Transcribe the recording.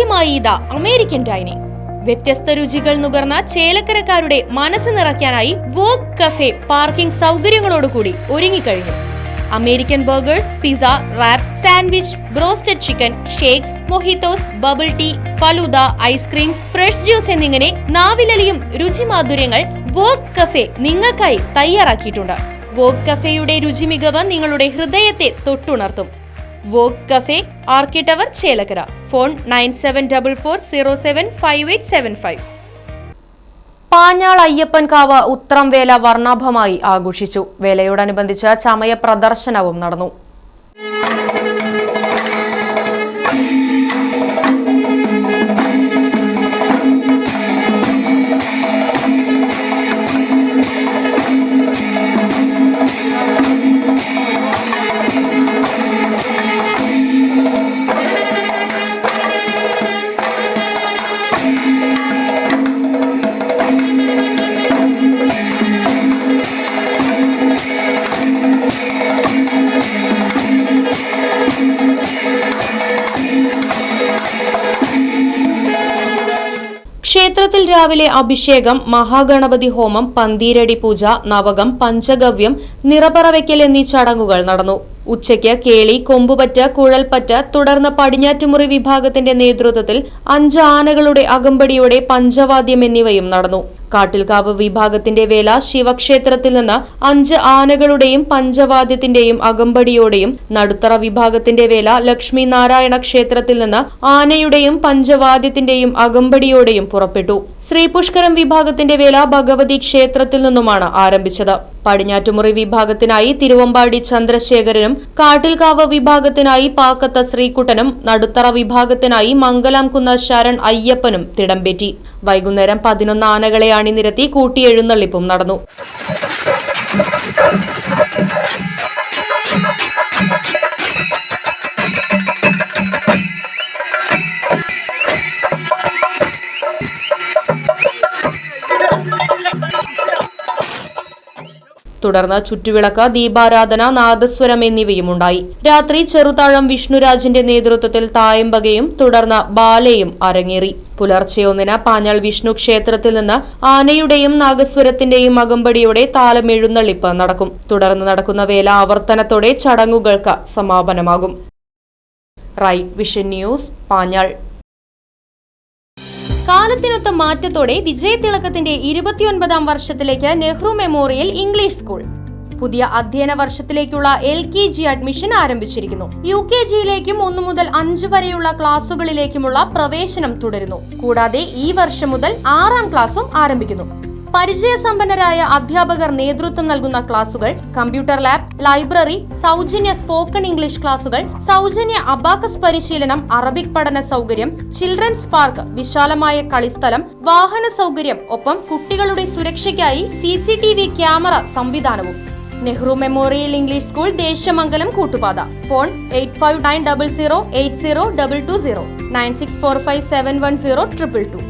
ആദ്യമായി ഇതാ American dining. വ്യത്യസ്ത രുചികൾ നുകർന്ന ചേലക്കരക്കാരുടെ മനസ്സ് നിറയ്ക്കാനായി വോഗ് കഫേ പാർക്കിംഗ് സൗകര്യങ്ങളോടുകൂടി ഒരുങ്ങിക്കഴിഞ്ഞു. American burgers, pizza, wraps, sandwich, broasted chicken, shakes, mojitos, bubble tea, falooda, ice creams, fresh juice എന്നിങ്ങനെ നാവിലലിയും രുചിമാധുര്യങ്ങൾ വോഗ് കഫേ നിങ്ങൾക്കായി തയ്യാറാക്കിയിട്ടുണ്ട്. വോഗ് കഫേയുടെ രുചി മികവ് നിങ്ങളുടെ ഹൃദയത്തെ തൊട്ടുണർത്തും. Vogue cafe, Archi tower, Chelakkara. Phone 9744075875. Panjal Ayyappan Kavu Uthram Vela വർണ്ണാഭമായി ആഘോഷിച്ചു. വേലയോടനുബന്ധിച്ച് ചമയ പ്രദർശനവും നടന്നു. ക്ഷേത്രത്തിൽ രാവിലെ അഭിഷേകം, മഹാഗണപതി ഹോമം, പന്തീരടി പൂജ, നവകം, പഞ്ചഗവ്യം, നിറപറവയ്ക്കൽ എന്നീ ചടങ്ങുകൾ നടന്നു. ഉച്ചയ്ക്ക് കേളി, കൊമ്പുപറ്റ്, കുഴൽപ്പറ്റ്, തുടർന്ന് പടിഞ്ഞാറ്റുമുറി വിഭാഗത്തിന്റെ നേതൃത്വത്തിൽ 5 ആനകളുടെ അകമ്പടിയോടെ പഞ്ചവാദ്യം എന്നിവയും നടന്നു. കാട്ടിൽക്കാവ് വിഭാഗത്തിന്റെ വേല ശിവക്ഷേത്രത്തിൽ നിന്ന് 5 ആനകളുടെയും പഞ്ചവാദ്യത്തിന്റെയും അകമ്പടിയോടെയും, നടുത്തറ വിഭാഗത്തിന്റെ വേല ലക്ഷ്മി നാരായണ ക്ഷേത്രത്തിൽ നിന്ന് ആനയുടെയും പഞ്ചവാദ്യത്തിന്റെയും അകമ്പടിയോടെയും പുറപ്പെട്ടു. ശ്രീപുഷ്കരം വിഭാഗത്തിന്റെ വേല ഭഗവതി ക്ഷേത്രത്തിൽ നിന്നുമാണ് ആരംഭിച്ചത്. പടിഞ്ഞാറ്റുമുറി വിഭാഗത്തിനായി തിരുവമ്പാടി ചന്ദ്രശേഖരനും, കാട്ടിൽക്കാവ് വിഭാഗത്തിനായി പാക്കത്ത് ശ്രീകുട്ടനും, നടുത്തറ വിഭാഗത്തിനായി മംഗലാംകുന്ന് ശരൺ അയ്യപ്പനും തിടമ്പേറ്റി. വൈകുന്നേരം 11 ആനകളെ അണിനിരത്തി കൂട്ടിയെഴുന്നള്ളിപ്പും നടന്നു. തുടർന്ന് ചുറ്റുവിളക്ക്, ദീപാരാധന, നാദസ്വരം എന്നിവയും ഉണ്ടായി. രാത്രി ചെറുതാഴം വിഷ്ണുരാജിന്റെ നേതൃത്വത്തിൽ തായമ്പകയും തുടർന്ന് ബാലയും അരങ്ങേറി. പുലർച്ചെ 1-ന് പാഞ്ഞാൾ വിഷ്ണു ക്ഷേത്രത്തിൽ നിന്ന് ആനയുടെയും നാഗസ്വരത്തിന്റെയും അകമ്പടിയോടെ താലം എഴുന്നള്ളിപ്പ് നടക്കും. തുടർന്ന് നടക്കുന്ന വേല ആവർത്തനത്തോടെ ചടങ്ങുകൾക്ക് സമാപനമാകും. Right vision news, Panjal. കാലത്തിനൊത്ത മാറ്റത്തോടെ വിജയതിളക്കത്തിന്റെ 29ാം വർഷത്തിലേക്ക് നെഹ്റു മെമ്മോറിയൽ ഇംഗ്ലീഷ് സ്കൂൾ. പുതിയ അധ്യയന വർഷത്തിലേക്കുള്ള LKG അഡ്മിഷൻ ആരംഭിച്ചിരിക്കുന്നു. UKGയിലേക്കും 1 മുതൽ 5 വരെയുള്ള ക്ലാസുകളിലേക്കുമുള്ള പ്രവേശനം തുടരുന്നു. കൂടാതെ ഈ വർഷം മുതൽ 6ാം ക്ലാസും ആരംഭിക്കുന്നു. പരിചയസമ്പന്നരായ അധ്യാപകർ നേതൃത്വം നൽകുന്ന ക്ലാസുകൾ, കമ്പ്യൂട്ടർ ലാബ്, ലൈബ്രറി, സൗജന്യ സ്പോക്കൺ ഇംഗ്ലീഷ് ക്ലാസുകൾ, സൗജന്യ അബാക്കസ് പരിശീലനം, അറബിക് പഠന സൗകര്യം, ചിൽഡ്രൻസ് പാർക്ക്, വിശാലമായ കളിസ്ഥലം, വാഹന സൗകര്യം, ഒപ്പം കുട്ടികളുടെ സുരക്ഷയ്ക്കായി CCTV ക്യാമറ സംവിധാനവും. Nehru memorial English school, Desamangalam, Koottupatha. Phone 8590080220 9645710222.